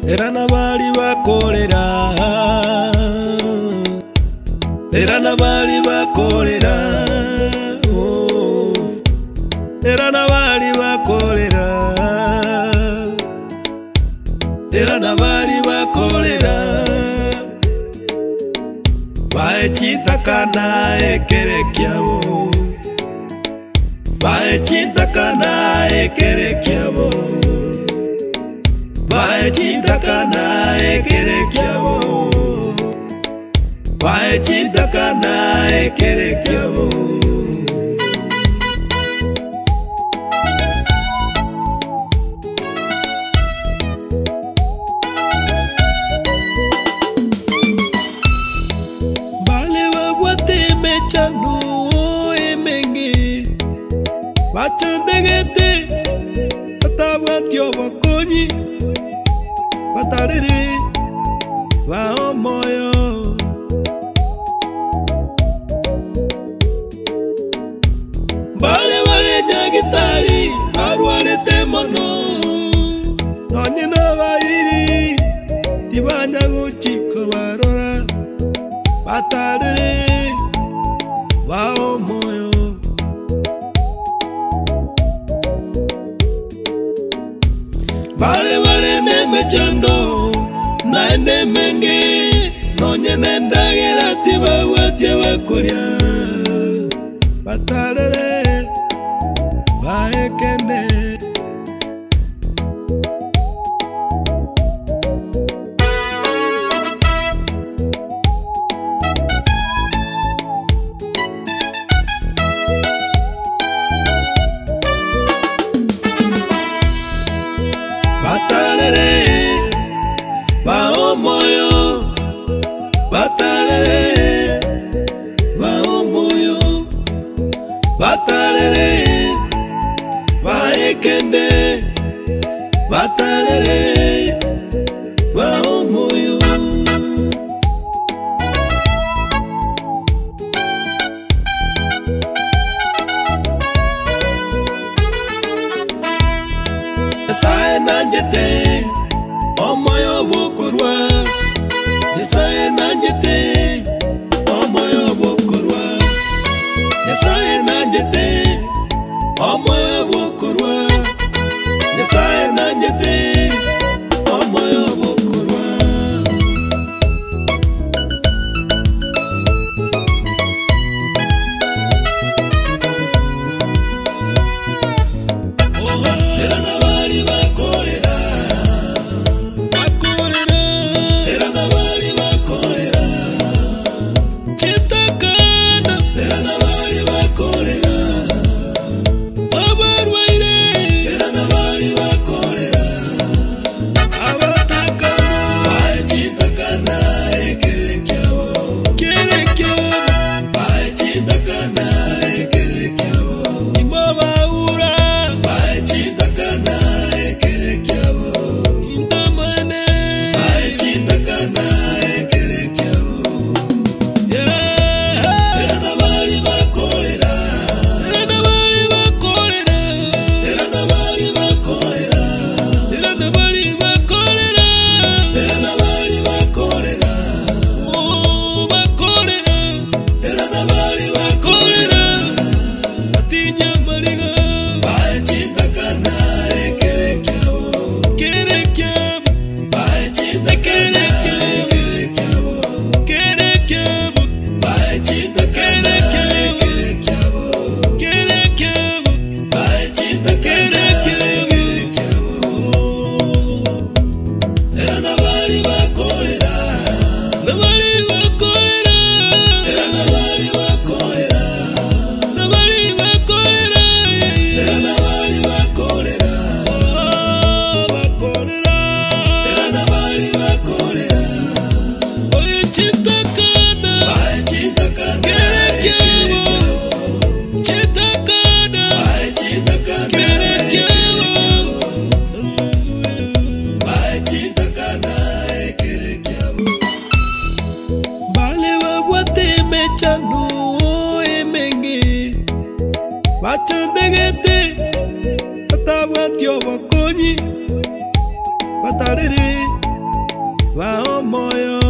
era nabali bakolera, era nabali bakolera, era nabali bakolera, era nabali bakolera, baechitakana ekerekiabo, baechitakana ekerekiabo, baechitakana ekerekiabo, baechitakana ekerekiabo. Chanu emengi bachandegete batabwatyo bakonyi batarere baomoyo bale nyagitari barwarete mono nonye nabayiri tibanya guchiko barora batarere Wao moyo Bale neme chando na ende menge nonye nendagera tiba watia bakulia batalere baekende Batalere, bao moyo, batalere, bao moyo, batalere, baekende, batalere, bao moyo. Sae nanjete, omoyo bukurwa. Sae nanjete, omoyo bukurwa. Sae nanjete, omoyo bukurwa. Sae nanjete, omoyo bukurwa. Era nabali bakolera, bakolera, era nabali bakolera, chitakana, era nabali bakolera, abarwaire, era nabali bakolera, abatakana, baechitakana ekerekiabo, kerekiabo, baechitakana ekerekiabo, imbabaura. Baechitakana ekerekiabo, intamane. Baechitakana ekerekiabo, yeah. Era nabali bakolera, era nabali bakolera, era nabali bakolera, era nabali bakolera, era nabali bakolera, oh bakolera, era nabali bakolera, atinya maliga. Baechitakana ekerekiabo, kerekiabo, baechitakana ekerekiabo, kerekiabo, baechitakana ekerekiabo, kerekiabo, baechitakana ekerekiabo. Era nabali bakolera, nabali bakolera, era nabali bakolera, nabali bakolera, era nabali bakolera, bakolera, era nabali bakolera, baechitakana, baechitakana ekerekiabo, chitakana, baechitakana ekerekiabo, baechitakana ekerekiabo. Bale babwate mechanu emengi bachandegete batabwatyo bakonyi batarere wao moyo.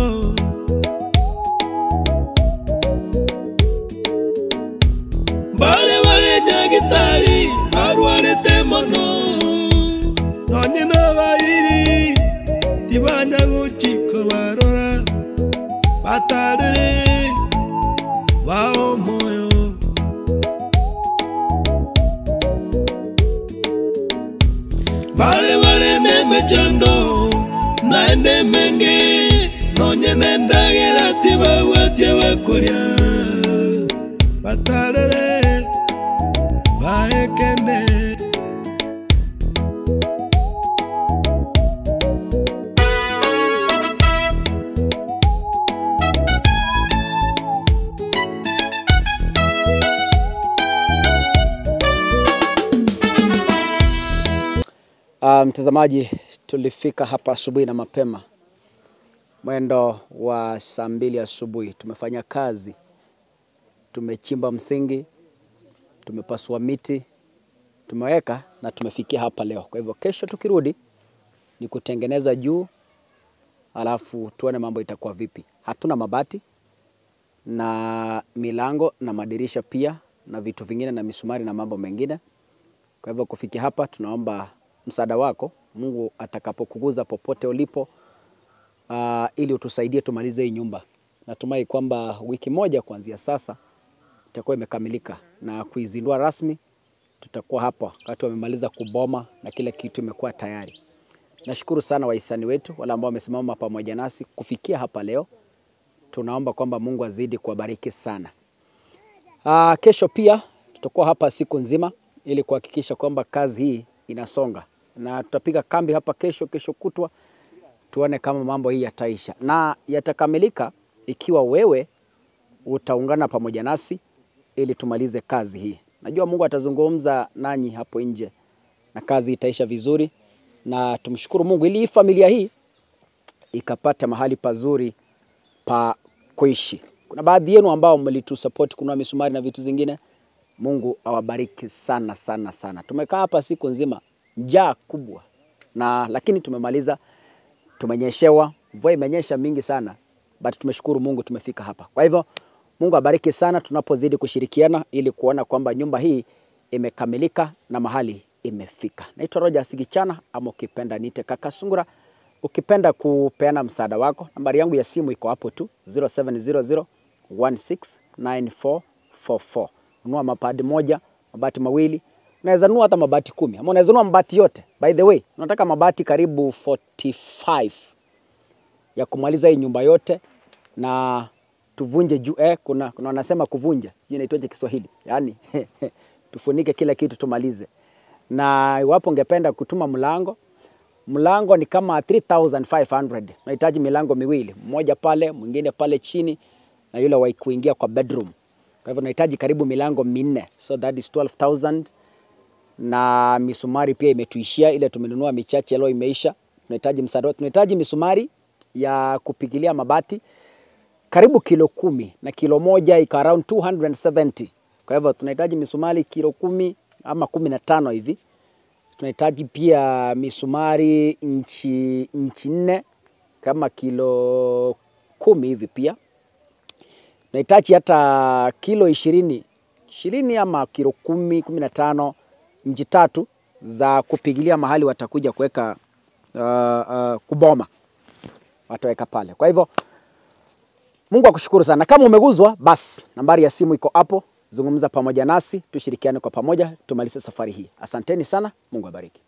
Bale bale nyagitari barwarete mono, nonye n'abayiri tibanya guciko barora batarere wao moyo. Bale bale nemechando naende menge, nonye nendagera tibagwatie bakuria batarere baekene. Mtazamaji, tulifika hapa asubuhi na mapema. Mwendo wa saa 2 asubuhi. Tumefanya kazi. Tumechimba msingi, tumepasua miti, tumeweka na tumefikia hapa leo. Kwa hivyo kesho tukirudi ni kutengeneza juu, alafu tuone mambo itakuwa vipi. Hatuna mabati na milango na madirisha pia na vitu vingine na misumari na mambo mengine. Kwa hivyo kufikia hapa tunaomba msaada wako. Mungu atakapokuguza popote ulipo, ili utusaidie tumalize hii nyumba. Natumai kwamba wiki moja kuanzia sasa itakuwa imekamilika na kuizindua rasmi. Tutakuwa hapa wakati wamemaliza kuboma na kila kitu imekuwa tayari. Nashukuru sana wahisani wetu wale ambao wamesimama pamoja nasi kufikia hapa leo. Tunaomba kwamba Mungu azidi kuwabariki sana. Kesho pia tutakuwa hapa siku nzima ili kuhakikisha kwamba kazi hii inasonga. Na tutapiga kambi hapa kesho kutwa tuone kama mambo hii yataisha. Na yatakamilika ikiwa wewe utaungana pamoja nasi ili tumalize kazi hii. Najua Mungu atazungumza nanyi hapo nje na kazi itaisha vizuri. Na tumshukuru Mungu ili familia hii ikapata mahali pazuri pa kuishi. Kuna baadhi yenu ambao mlitusupport kununua misumari na vitu zingine. Mungu awabariki sana sana sana. Tumekaa hapa siku nzima, njaa kubwa. Lakini tumemaliza, tumenyeshewa, mvua imenyesha mingi sana, but tumeshukuru Mungu tumefika hapa. Kwa hivyo Mungu abariki sana tunapozidi kushirikiana ili kuona kwamba nyumba hii imekamilika na mahali imefika. Naitwa Roger Sigichana, ama ukipenda niite Kaka Sungura. Ukipenda kupeana msaada wako, nambari yangu ya simu iko hapo tu, 0700169444. Nunua mabati moja, mabati mawili, unaweza nunua hata mabati 10, ama unaweza nunua mabati yote. By the way, unataka mabati karibu 45 ya kumaliza hii nyumba yote na tuvunje juu. Kuna wanasema kuvunja, sijui inaitwaje Kiswahili. Yaani tufunike kila kitu tumalize. Na iwapo ungependa kutuma mlango ni kama 3500. Unahitaji milango miwili, mmoja pale, mwingine pale chini na yule wa kuingia kwa bedroom. Kwa hivyo unahitaji karibu milango 4. So that is 12,000. Na misumari pia imetuishia, ile tumenunua michache leo imeisha. Tunahitaji msaada. Tunahitaji misumari ya kupigilia mabati karibu kilo 10 na kilo moja iko around 270. Kwa hivyo tunahitaji misumari kilo 10 ama 15 hivi. Tunahitaji pia misumari inchi 4 kama kilo 10 hivi pia. Tunahitaji hata kilo 20 ama kilo 10, 15 inchi 3 za kupigilia mahali watakuja kuweka kuboma. Wataweka pale. Kwa hivyo Mungu akushukuru sana. Kama umeguzwa, basi nambari ya simu iko hapo. Zungumza pamoja nasi, tushirikiane kwa pamoja, tumalize safari hii. Asanteni sana, Mungu abariki.